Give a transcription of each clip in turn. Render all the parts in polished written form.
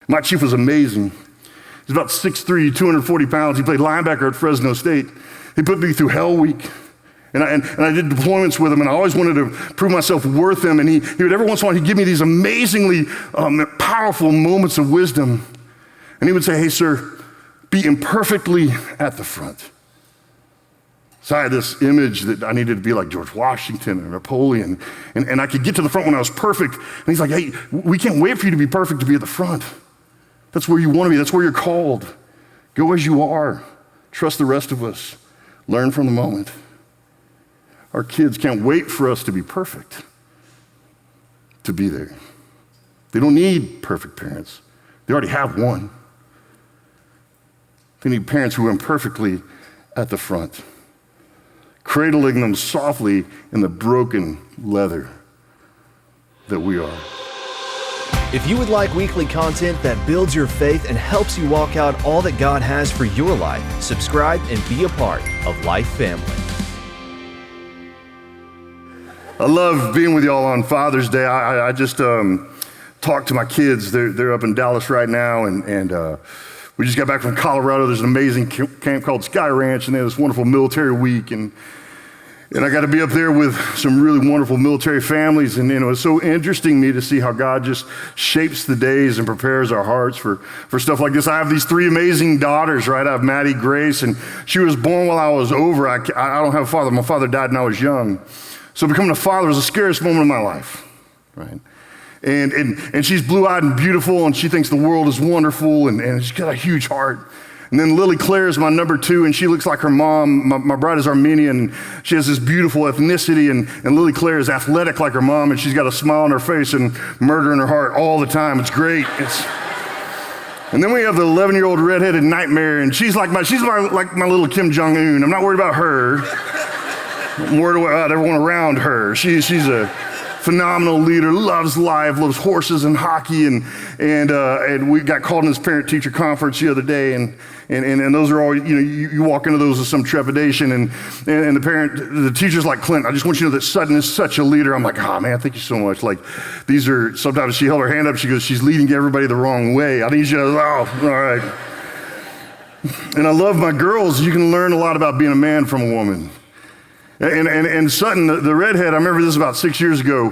My chief was amazing. He's about 6'3", 240 pounds. He played linebacker at Fresno State. He put me through hell week. And I did deployments with him, and I always wanted to prove myself worth him. And he would every once in a while, he'd give me these amazingly powerful moments of wisdom. And he would say, hey, sir, be imperfectly at the front. So I had this image that I needed to be like George Washington and Napoleon. And I could get to the front when I was perfect. And he's like, hey, we can't wait for you to be perfect to be at the front. That's where you want to be. That's where you're called. Go as you are. Trust the rest of us. Learn from the moment. Our kids can't wait for us to be perfect, to be there. They don't need perfect parents. They already have one. They need parents who are imperfectly at the front, cradling them softly in the broken leather that we are. If you would like weekly content that builds your faith and helps you walk out all that God has for your life, subscribe and be a part of LifeFamily. I love being with y'all on Father's Day. I just talked to my kids. They're up in Dallas right now, and we just got back from Colorado. There's an amazing camp called Sky Ranch, and they have this wonderful military week. And I got to be up there with some really wonderful military families, and it was so interesting to me to see how God just shapes the days and prepares our hearts for stuff like this. I have these 3 amazing daughters, right? I have Maddie, Grace, and she was born while I was over. I don't have a father. My father died when I was young. So becoming a father was the scariest moment of my life, right? And she's blue-eyed and beautiful, and she thinks the world is wonderful, and she's got a huge heart. And then Lily Claire is my number 2, and she looks like her mom. My bride is Armenian, and she has this beautiful ethnicity, and Lily Claire is athletic like her mom, and she's got a smile on her face and murder in her heart all the time. It's great. And then we have the 11-year-old redheaded nightmare, and she's like my little Kim Jong-un. I'm not worried about her. I'm worried about everyone around her. She's a phenomenal leader, loves life, loves horses and hockey, and we got called in this parent-teacher conference the other day, and those are all, you walk into those with some trepidation, and the teacher's like, Clint, I just want you to know that Sutton is such a leader. I'm like, oh man, thank you so much. Like, sometimes she held her hand up, she goes, she's leading everybody the wrong way. I need you to, all right. And I love my girls. You can learn a lot about being a man from a woman. And Sutton, the redhead, I remember this about 6 years ago.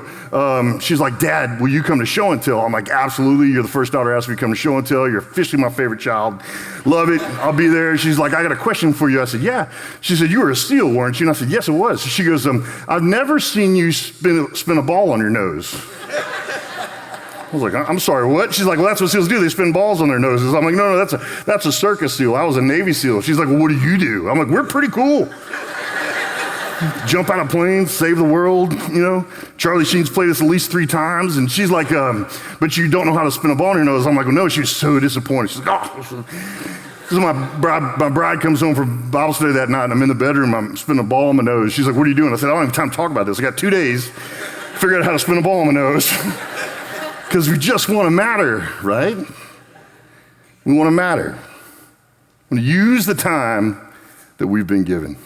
She's like, Dad, will you come to show and tell? I'm like, absolutely. You're the first daughter asked me to come to show and tell. You're officially my favorite child. Love it. I'll be there. She's like, I got a question for you. I said, yeah. She said, you were a SEAL, weren't you? And I said, yes, it was. She goes, I've never seen you spin a ball on your nose. I was like, I'm sorry, what? She's like, well, that's what SEALs do. They spin balls on their noses. I'm like, no, that's a circus SEAL. I was a Navy SEAL. She's like, well, what do you do? I'm like, we're pretty cool. Jump out of planes, save the world, Charlie Sheen's played this at least 3 times, and she's like, but you don't know how to spin a ball on your nose. I'm like, well, no, she was so disappointed. She's like, oh. So my bride comes home from Bible study that night, and I'm in the bedroom, I'm spinning a ball on my nose. She's like, what are you doing? I said, I don't have time to talk about this. I got 2 days to figure out how to spin a ball on my nose. Because we just want to matter, right? We want to matter. We want to use the time that we've been given.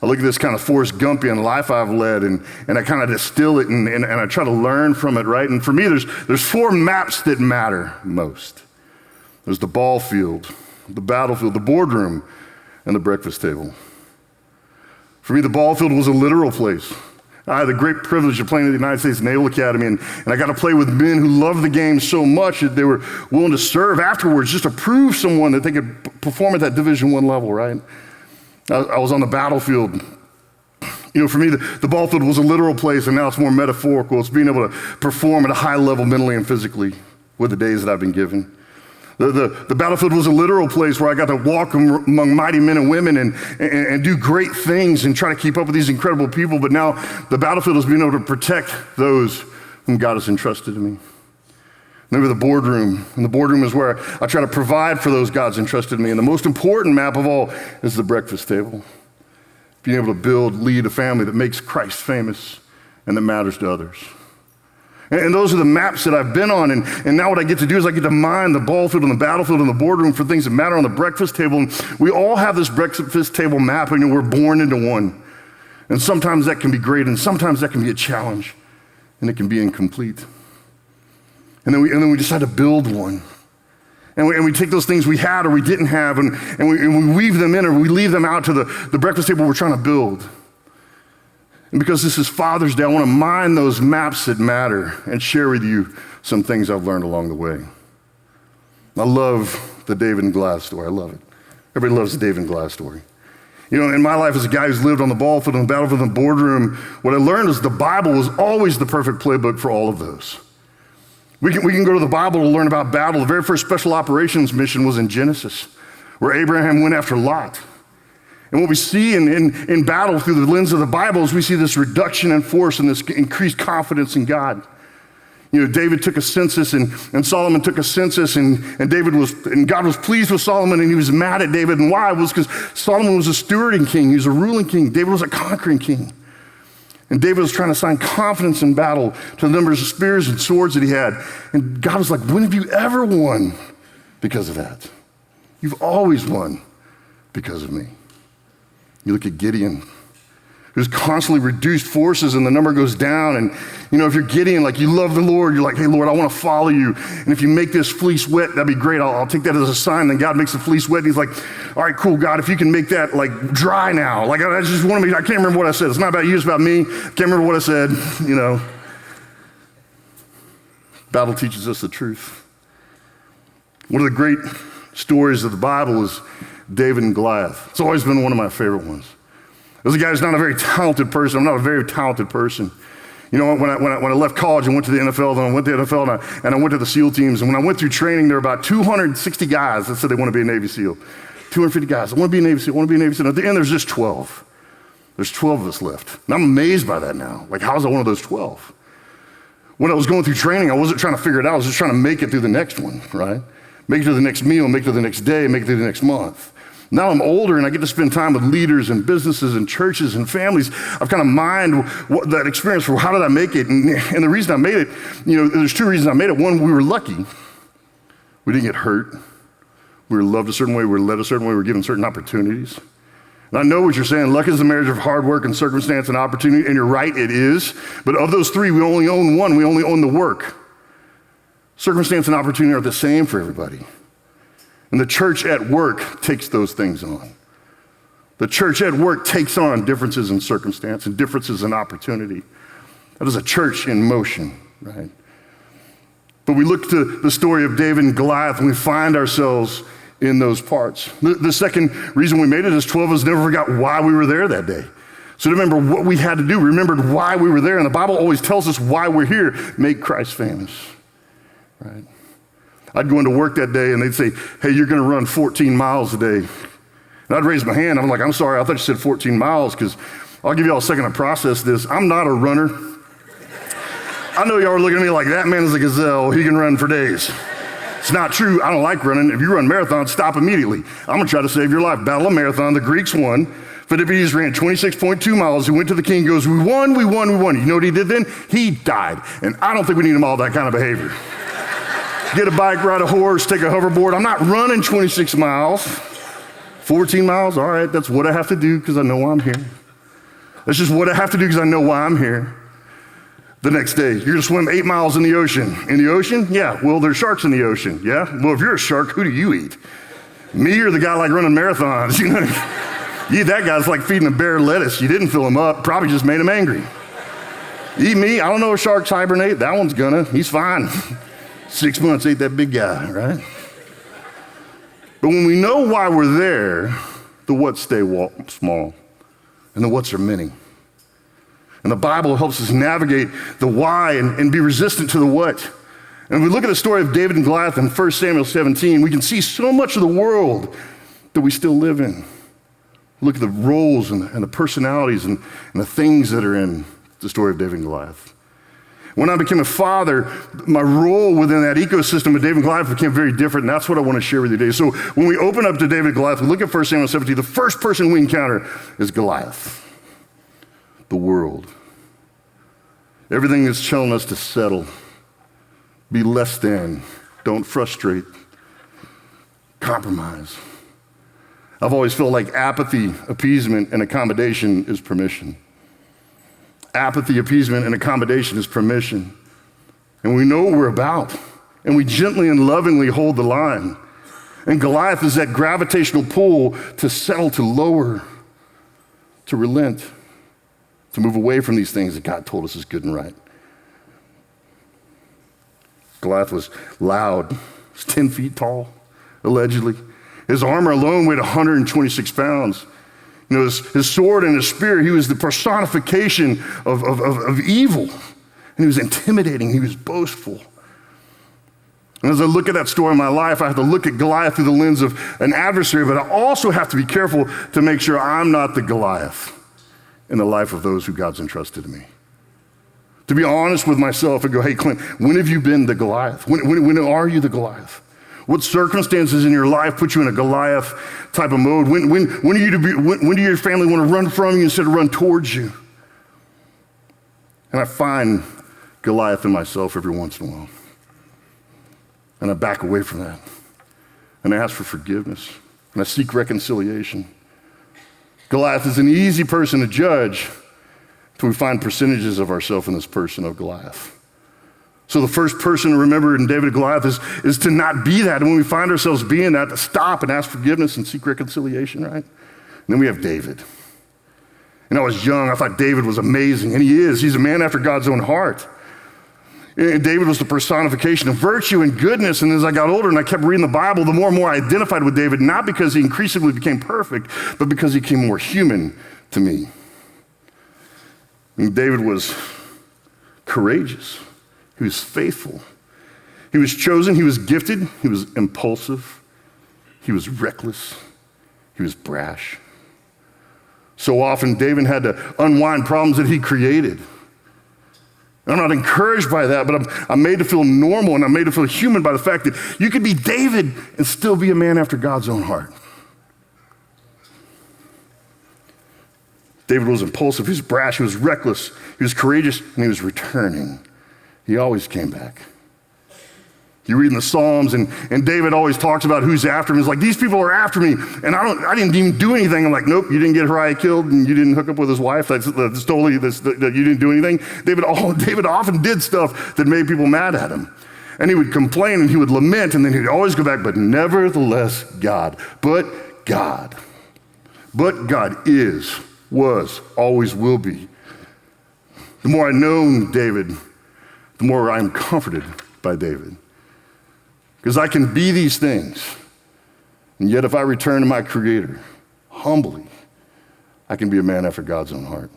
I look at this kind of Forrest Gumpian life I've led, and I kind of distill it, and I try to learn from it, right? And for me, there's 4 maps that matter most. There's the ball field, the battlefield, the boardroom, and the breakfast table. For me, the ball field was a literal place. I had the great privilege of playing at the United States Naval Academy, and I got to play with men who loved the game so much that they were willing to serve afterwards just to prove someone that they could perform at that Division I level, right? I was on the battlefield. For me, the ball field was a literal place, and now it's more metaphorical. It's being able to perform at a high level mentally and physically with the days that I've been given. The battlefield was a literal place where I got to walk among mighty men and women and do great things and try to keep up with these incredible people. But now the battlefield is being able to protect those whom God has entrusted to me. Remember the boardroom, and the boardroom is where I try to provide for those God's entrusted me. And the most important map of all is the breakfast table. Being able to lead a family that makes Christ famous and that matters to others. And those are the maps that I've been on, and now what I get to do is I get to mine the ball field and the battlefield and the boardroom for things that matter on the breakfast table. And we all have this breakfast table map, and we're born into one. And sometimes that can be great, and sometimes that can be a challenge, and it can be incomplete. And then we decide to build one. And we take those things we had or we didn't have, and we weave them in or we leave them out to the breakfast table we're trying to build. And because this is Father's Day, I want to mine those maps that matter and share with you some things I've learned along the way. I love the David and Goliath story. I love it. Everybody loves the David and Goliath story. You know, in my life as a guy who's lived on the ball field, on the battlefield, in the boardroom, what I learned is the Bible was always the perfect playbook for all of those. We can go to the Bible to learn about battle. The very first special operations mission was in Genesis, where Abraham went after Lot. And what we see in battle through the lens of the Bible is we see this reduction in force and this increased confidence in God. You know, David took a census and Solomon took a census and God was pleased with Solomon and he was mad at David. And why? It was because Solomon was a stewarding king. He was a ruling king. David was a conquering king. And David was trying to assign confidence in battle to the numbers of spears and swords that he had. And God was like, when have you ever won because of that? You've always won because of me. You look at Gideon, who's constantly reduced forces and the number goes down. And you know, if you're Gideon, like you love the Lord, you're like, hey Lord, I want to follow you. And if you make this fleece wet, that'd be great. I'll take that as a sign. Then God makes the fleece wet and he's like, all right, cool, God, if you can make that like dry now. Like I just want to I can't remember what I said. It's not about you, it's about me. Can't remember what I said, you know. Battle teaches us the truth. One of the great stories of the Bible is David and Goliath. It's always been one of my favorite ones. As a guy who's not a very talented person, I'm not a very talented person. You know, when I left college and went to the NFL, then I went to the NFL and I went to the SEAL teams. And when I went through training, there were about 260 guys that said they want to be a Navy SEAL. 250 guys, I want to be a Navy SEAL, I want to be a Navy SEAL. And at the end, there's just 12. There's 12 of us left. And I'm amazed by that now. Like, how is I one of those 12? When I was going through training, I wasn't trying to figure it out. I was just trying to make it through the next one, right? Make it to the next meal, make it to the next day, make it to the next month. Now I'm older and I get to spend time with leaders and businesses and churches and families. I've kind of mined that experience for how did I make it? And the reason I made it, you know, there's two reasons I made it. One, we were lucky. We didn't get hurt. We were loved a certain way. We were led a certain way. We were given certain opportunities. And I know what you're saying. Luck is the marriage of hard work and circumstance and opportunity. And you're right, it is. But of those three, we only own one. We only own the work. Circumstance and opportunity are the same for everybody. And the church at work takes those things on. The church at work takes on differences in circumstance and differences in opportunity. That is a church in motion, right? But we look to the story of David and Goliath and we find ourselves in those parts. The second reason we made it is 12 of us never forgot why we were there that day. So remember what we had to do. We remembered why we were there. And the Bible always tells us why we're here. Make Christ famous, right? I'd go into work that day and they'd say, hey, you're going to run 14 miles a day. And I'd raise my hand. I'm like, I'm sorry, I thought you said 14 miles because I'll give you all a second to process this. I'm not a runner. I know y'all are looking at me like that man is a gazelle. He can run for days. It's not true. I don't like running. If you run marathons, stop immediately. I'm going to try to save your life. Battle of Marathon, the Greeks won. Phillips ran 26.2 miles. He went to the king, goes, we won. You know what he did then? He died. And I don't think we need him all that kind of behavior. Get a bike, ride a horse, take a hoverboard. I'm not running 26 miles. 14 miles, all right, that's what I have to do because I know why I'm here. That's just what I have to do because I know why I'm here. The next day, you're gonna swim 8 miles in the ocean. In the ocean? Yeah, well, there's sharks in the ocean, yeah? Well, if you're a shark, who do you eat? Me or the guy like running marathons? You know, you eat that guy's like feeding a bear lettuce. You didn't fill him up, probably just made him angry. Eat me, I don't know if sharks hibernate. That one's gonna, he's fine. 6 months ate that big guy, right? But when we know why we're there, the what's stay small and the what's are many. And the Bible helps us navigate the why and be resistant to the what. And we look at the story of David and Goliath in 1 Samuel 17, we can see so much of the world that we still live in. Look at the roles and the personalities and the things that are in the story of David and Goliath. When I became a father, my role within that ecosystem of David and Goliath became very different, and that's what I want to share with you today. So when we open up to David and Goliath, we look at 1 Samuel 17, the first person we encounter is Goliath, the world. Everything that's telling us to settle, be less than, don't frustrate, compromise. I've always felt like apathy, appeasement, and accommodation is permission. Apathy, appeasement, and accommodation is permission. And we know what we're about. and we gently and lovingly hold the line. And Goliath is that gravitational pull to settle, to lower, to relent, to move away from these things that God told us is good and right. Goliath was loud. He was 10 feet tall, allegedly. His armor alone weighed 126 pounds. You know, his sword and his spear, he was the personification of evil. And he was intimidating, he was boastful. And as I look at that story in my life, I have to look at Goliath through the lens of an adversary, but I also have to be careful to make sure I'm not the Goliath in the life of those who God's entrusted to me. To be honest with myself and go, hey, Clint, when have you been the Goliath? When are you the Goliath? What circumstances in your life put you in a Goliath type of mode? When do your family want to run from you instead of run towards you? And I find Goliath in myself every once in a while. And I back away from that. And I ask for forgiveness. And I seek reconciliation. Goliath is an easy person to judge until we find percentages of ourselves in this person of Goliath. So the first person to remember in David and Goliath is to not be that. And when we find ourselves being that, to stop and ask forgiveness and seek reconciliation, right? And then we have David. And I was young, I thought David was amazing, and he is. He's a man after God's own heart. And David was the personification of virtue and goodness, and as I got older and I kept reading the Bible, the more and more I identified with David, not because he increasingly became perfect, but because he became more human to me. And David was courageous. He was faithful. He was chosen. He was gifted. He was impulsive. He was reckless. He was brash. So often, David had to unwind problems that he created. And I'm not encouraged by that, but I'm made to feel normal and I'm made to feel human by the fact that you could be David and still be a man after God's own heart. David was impulsive. He was brash. He was reckless. He was courageous, and he was returning. He always came back. You read in the Psalms, and David always talks about who's after him. He's like, these people are after me, and I didn't even do anything. I'm like, nope, you didn't get Uriah killed, and you didn't hook up with his wife. That's totally, that you didn't do anything. David often did stuff that made people mad at him. And he would complain, and he would lament, and then he'd always go back, but nevertheless, God. But God is, was, always will be. The more I know David, the more I'm comforted by David. Because I can be these things, and yet if I return to my Creator humbly, I can be a man after God's own heart.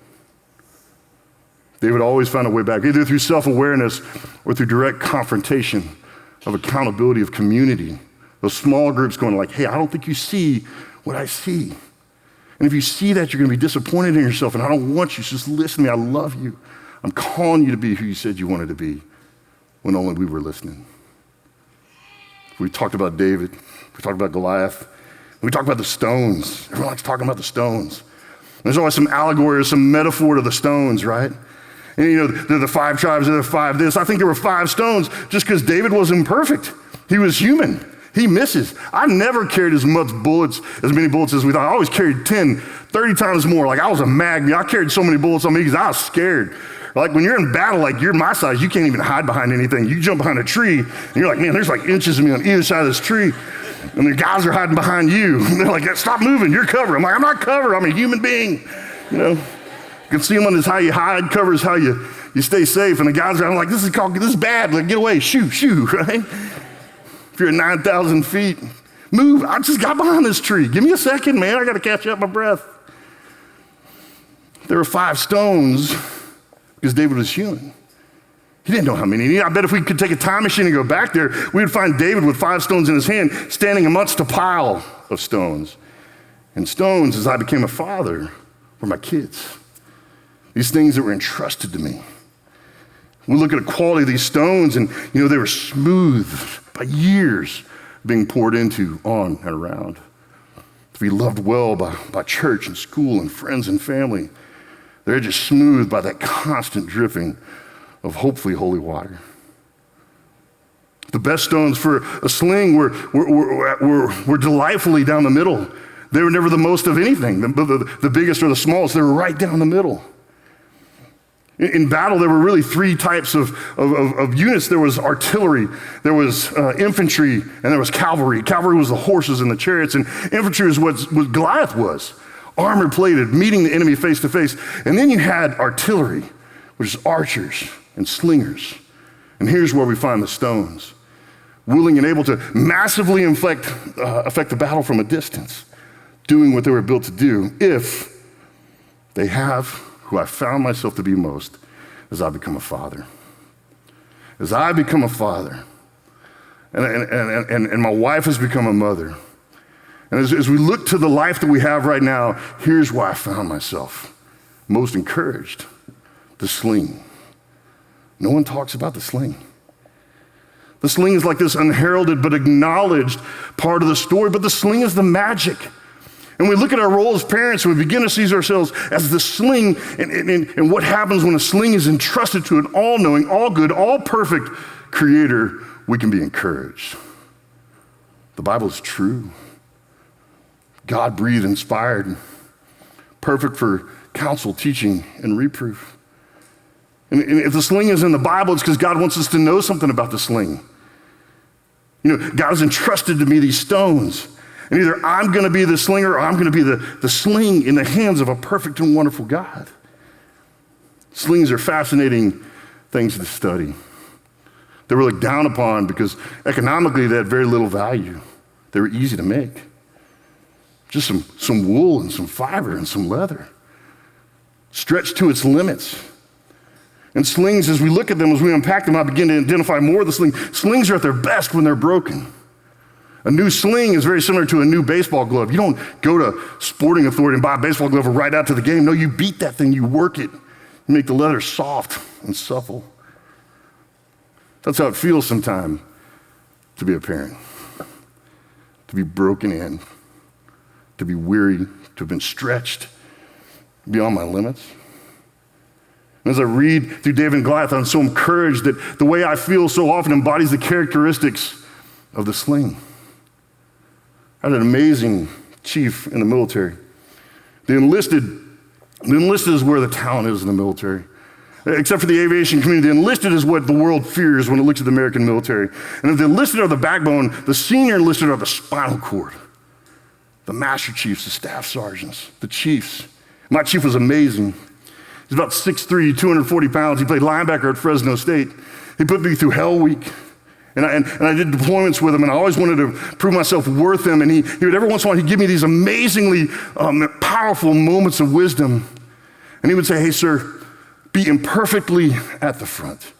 David always found a way back, either through self-awareness or through direct confrontation of accountability, of community. Those small groups going like, hey, I don't think you see what I see. And if you see that, you're going to be disappointed in yourself, and I don't want you, so just listen to me. I love you. I'm calling you to be who you said you wanted to be when only we were listening. We talked about David. We talked about Goliath. We talked about the stones. Everyone likes talking about the stones. There's always some allegory or some metaphor to the stones, right? And you know, they're the 5 tribes, they're the 5 this. I think there were 5 stones just because David was imperfect. He was human. He misses. I never carried as many bullets as we thought. I always carried 10, 30 times more. Like I was a magnet. I carried so many bullets on me because I was scared. Like when you're in battle, like you're my size, you can't even hide behind anything. You jump behind a tree, and you're like, man, there's like inches of me on either side of this tree. And the guys are hiding behind you. And they're like, stop moving, you're covered. I'm like, I'm not covered, I'm a human being. You know, concealment is how you hide, cover is how you stay safe. And the guys are like, this is bad, like get away, shoo, right? If you're at 9,000 feet, move, I just got behind this tree. Give me a second, man, I gotta catch up my breath. There were 5 stones because David was human. He didn't know how many. I bet if we could take a time machine and go back there, we would find David with 5 stones in his hand, standing amongst a pile of stones. And stones, as I became a father, were my kids. These things that were entrusted to me. We look at the quality of these stones, and you know they were smooth by years being poured into, on, and around. To be loved well by church and school and friends and family. They're just smooth by that constant dripping of hopefully holy water. The best stones for a sling were delightfully down the middle. They were never the most of anything, the biggest or the smallest. They were right down the middle. In battle, there were really three types of units. There was artillery, there was infantry, and there was cavalry. Cavalry was the horses and the chariots, and infantry was what Goliath was, armor-plated, meeting the enemy face to face. And then you had artillery, which is archers and slingers. And here's where we find the stones, willing and able to massively affect the battle from a distance, doing what they were built to do if they have who I found myself to be most as I become a father. As I become a father, and my wife has become a mother, and as we look to the life that we have right now, here's why I found myself most encouraged, the sling. No one talks about the sling. The sling is like this unheralded but acknowledged part of the story, but the sling is the magic. And we look at our role as parents and we begin to see ourselves as the sling and what happens when a sling is entrusted to an all-knowing, all-good, all-perfect creator, we can be encouraged. The Bible is true. God-breathed, inspired, perfect for counsel, teaching, and reproof. And if the sling is in the Bible, it's because God wants us to know something about the sling. You know, God has entrusted to me these stones. And either I'm going to be the slinger or I'm going to be the sling in the hands of a perfect and wonderful God. Slings are fascinating things to study. They were looked down upon because economically they had very little value. They were easy to make. Just some wool and some fiber and some leather. Stretched to its limits. And slings, as we look at them, as we unpack them, I begin to identify more of the sling. Slings are at their best when they're broken. A new sling is very similar to a new baseball glove. You don't go to Sporting Authority and buy a baseball glove and right out to the game. No, you beat that thing, you work it. You make the leather soft and supple. That's how it feels sometimes to be a parent, to be broken in, to be weary, to have been stretched beyond my limits. And as I read through David and Goliath, I'm so encouraged that the way I feel so often embodies the characteristics of the sling. I had an amazing chief in the military. The enlisted is where the talent is in the military. Except for the aviation community, the enlisted is what the world fears when it looks at the American military. And if the enlisted are the backbone, the senior enlisted are the spinal cord. The master chiefs, the staff sergeants, the chiefs. My chief was amazing. He's about 6'3", 240 pounds. He played linebacker at Fresno State. He put me through Hell Week. And I did deployments with him, and I always wanted to prove myself worth him. And he would every once in a while, he'd give me these amazingly powerful moments of wisdom. And he would say, hey, sir, be imperfectly at the front.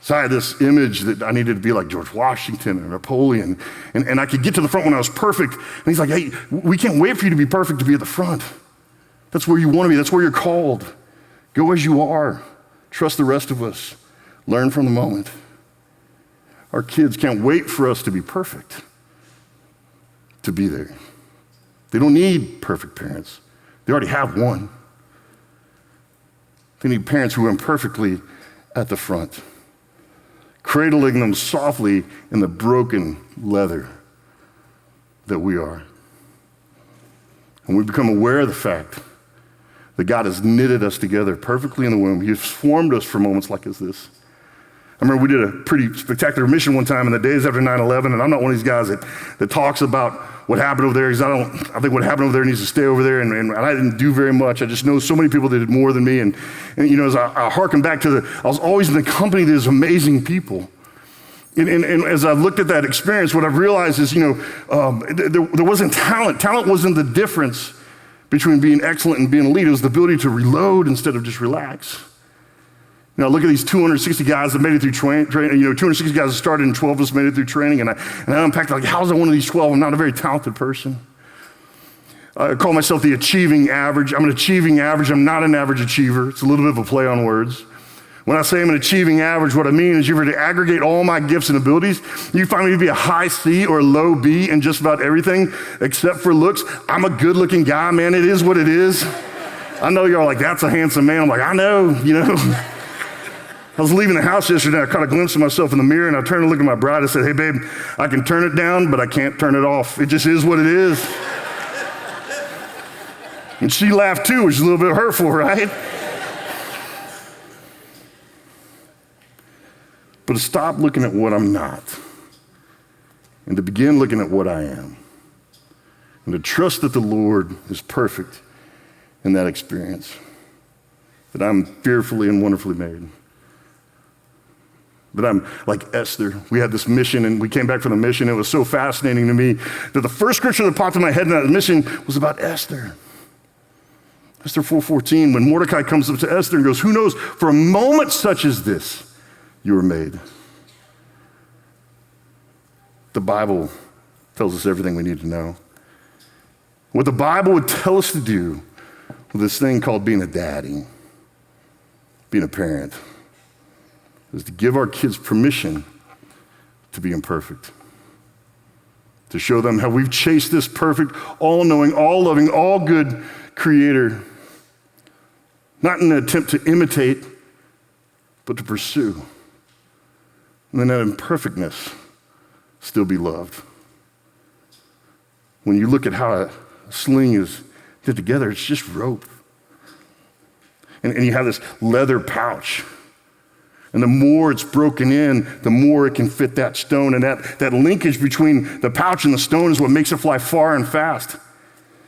So I had this image that I needed to be like George Washington and Napoleon. And I could get to the front when I was perfect. And he's like, hey, we can't wait for you to be perfect to be at the front. That's where you want to be. That's where you're called. Go as you are. Trust the rest of us. Learn from the moment. Our kids can't wait for us to be perfect, to be there. They don't need perfect parents. They already have one. They need parents who are imperfectly at the front, cradling them softly in the broken leather that we are. And we become aware of the fact that God has knitted us together perfectly in the womb. He has formed us for moments like this. I remember we did a pretty spectacular mission one time in the days after 9/11, and I'm not one of these guys that talks about what happened over there, because I think what happened over there needs to stay over there, and I didn't do very much. I just know so many people that did more than me, and you know, as I hearken back to I was always in the company of these amazing people. And as I've looked at that experience, what I've realized is, there wasn't talent. Talent wasn't the difference between being excellent and being a leader. It was the ability to reload instead of just relax. Now look at these 260 guys that made it through training. 260 guys that started and 12 of us made it through training. And I unpacked like, how is I one of these 12? I'm not a very talented person. I call myself the achieving average. I'm an achieving average. I'm not an average achiever. It's a little bit of a play on words. When I say I'm an achieving average, what I mean is, if you were to aggregate all my gifts and abilities, you find me to be a high C or a low B in just about everything except for looks. I'm a good looking guy, man. It is what it is. I know y'all are like, that's a handsome man. I'm like, I know, I was leaving the house yesterday, I caught a glimpse of myself in the mirror, and I turned to look at my bride and said, hey, babe, I can turn it down, but I can't turn it off. It just is what it is. And she laughed too, which is a little bit hurtful, right? but to stop looking at what I'm not and to begin looking at what I am and to trust that the Lord is perfect in that experience, that I'm fearfully and wonderfully made. That I'm like Esther. We had this mission and we came back from the mission. It was so fascinating to me that the first scripture that popped in my head in that mission was about Esther. Esther 4:14, when Mordecai comes up to Esther and goes, who knows, for a moment such as this, you were made. The Bible tells us everything we need to know. What the Bible would tell us to do with this thing called being a daddy, being a parent, is to give our kids permission to be imperfect, to show them how we've chased this perfect, all-knowing, all-loving, all-good Creator, not in an attempt to imitate, but to pursue. And then that imperfectness still be loved. When you look at how a sling is put together, it's just rope. And you have this leather pouch. And the more it's broken in, the more it can fit that stone. And that linkage between the pouch and the stone is what makes it fly far and fast.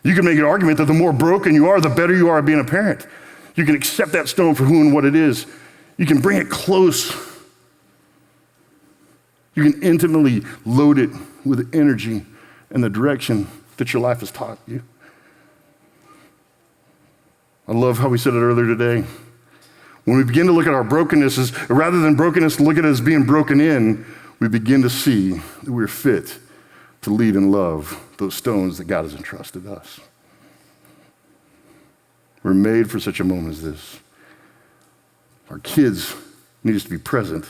You can make an argument that the more broken you are, the better you are at being a parent. You can accept that stone for who and what it is. You can bring it close. You can intimately load it with energy and the direction that your life has taught you. I love how we said it earlier today. When we begin to look at our brokenness, rather than brokenness, look at it as being broken in, we begin to see that we're fit to lead and love those stones that God has entrusted us. We're made for such a moment as this. Our kids need us to be present,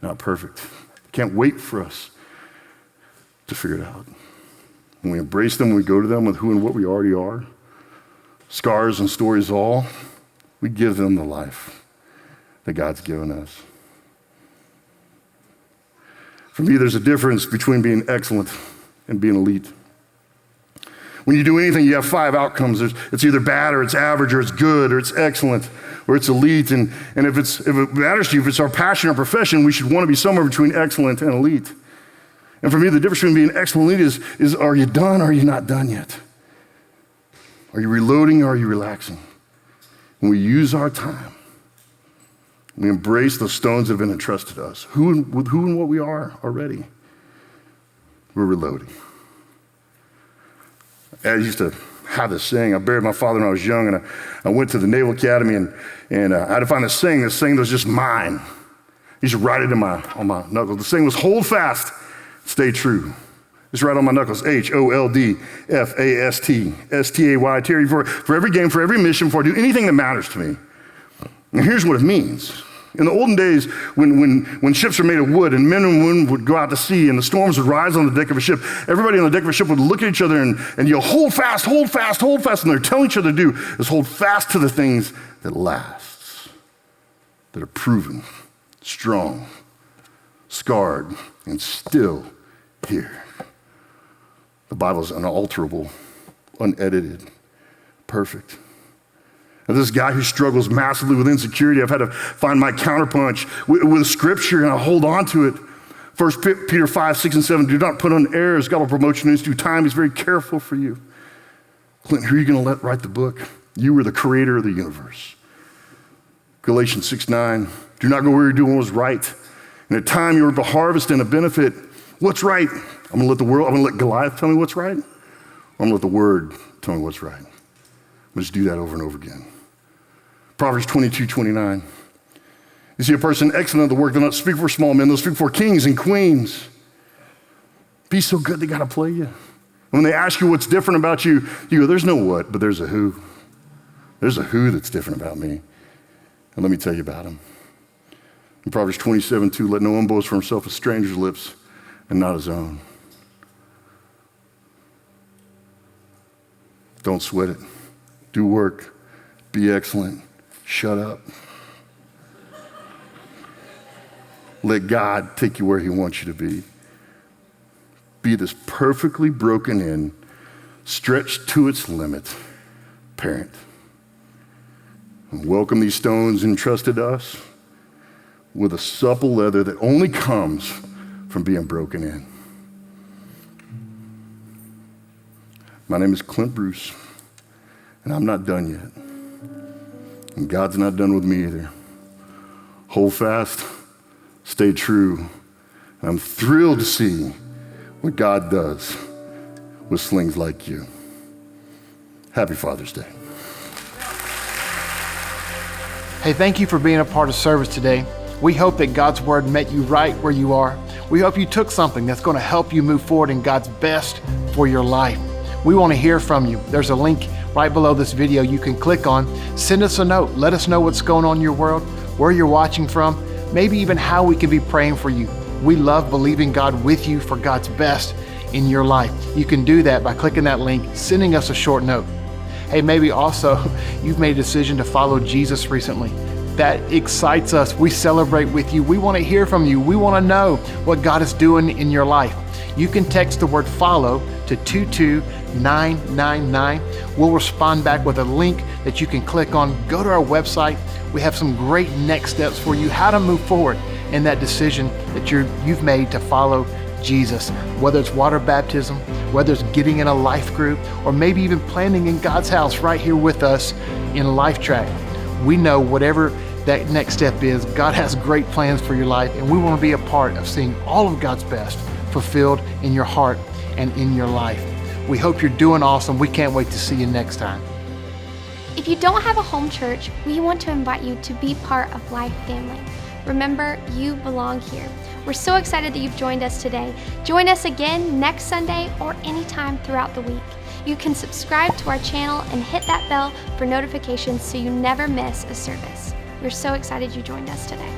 not perfect. Can't wait for us to figure it out. When we embrace them, we go to them with who and what we already are, scars and stories all, we give them the life that God's given us. For me, there's a difference between being excellent and being elite. When you do anything, you have 5 outcomes. It's either bad or it's average or it's good or it's excellent or it's elite. And if it matters to you, if it's our passion or profession, we should want to be somewhere between excellent and elite. And for me, the difference between being excellent and elite is are you done or are you not done yet? Are you reloading or are you relaxing? When we use our time, we embrace the stones that have been entrusted to us, who and what we are already. We're reloading. I used to have this saying. I buried my father when I was young, and I went to the Naval Academy, and I had to find this saying that was just mine. I used to write it on my knuckles. The saying was, hold fast, stay true. It's right on my knuckles, HOLDFAST, STAY, Terry, for every game, for every mission, before I do anything that matters to me. And here's what it means. In the olden days, when ships were made of wood and men and women would go out to sea and the storms would rise on the deck of a ship, everybody on the deck of a ship would look at each other and yell, hold fast, hold fast, hold fast. And they're telling each other to do is hold fast to the things that last, that are proven, strong, scarred, and still here. The Bible is unalterable, unedited, perfect. And this guy who struggles massively with insecurity, I've had to find my counterpunch with scripture, and I hold on to it. 1 Peter 5, 6, and 7, do not put on airs. God will promote you in his due time. He's very careful for you. Clint, who are you going to let write the book? You were the creator of the universe. Galatians 6, 9, do not go where you're doing what was right. And at time you reap a harvest and a benefit. What's right? I'm going to let Goliath tell me what's right. Or I'm going to let the word tell me what's right. Let's do that over and over again. Proverbs 22, 29. You see a person excellent at the work, they'll not speak for small men, they'll speak for kings and queens. Be so good they gotta play you. When they ask you what's different about you, you go, there's no what, but there's a who. There's a who that's different about me. And let me tell you about him. In Proverbs 27, 2, let no one boast for himself with strangers' lips and not his own. Don't sweat it. Do work. Be excellent. Shut up. Let God take you where he wants you to be. Be this perfectly broken in, stretched to its limit parent. And welcome these stones entrusted to us with a supple leather that only comes from being broken in. My name is Clint Bruce, and I'm not done yet. And God's not done with me either. Hold fast, stay true, and I'm thrilled to see what God does with slings like you. Happy Father's Day. Hey, thank you for being a part of service today. We hope that God's word met you right where you are. We hope you took something that's going to help you move forward in God's best for your life. We want to hear from you. There's a link right below this video you can click on. Send us a note. Let us know what's going on in your world, where you're watching from, maybe even how we can be praying for you. We love believing God with you for God's best in your life. You can do that by clicking that link, sending us a short note. Hey, maybe also you've made a decision to follow Jesus recently. That excites us. We celebrate with you. We want to hear from you. We want to know what God is doing in your life. You can text the word follow to 22999. We'll respond back with a link that you can click on. Go to our website. We have some great next steps for you, how to move forward in that decision that you've made to follow Jesus. Whether it's water baptism, whether it's getting in a life group, or maybe even planning in God's house right here with us in Life Track. We know whatever that next step is, God has great plans for your life, and we want to be a part of seeing all of God's best fulfilled in your heart and in your life. We hope you're doing awesome. We can't wait to see you next time. If you don't have a home church, we want to invite you to be part of LifeFamily. Remember, you belong here. We're so excited that you've joined us today. Join us again next Sunday or anytime throughout the week. You can subscribe to our channel and hit that bell for notifications so you never miss a service. We're so excited you joined us today.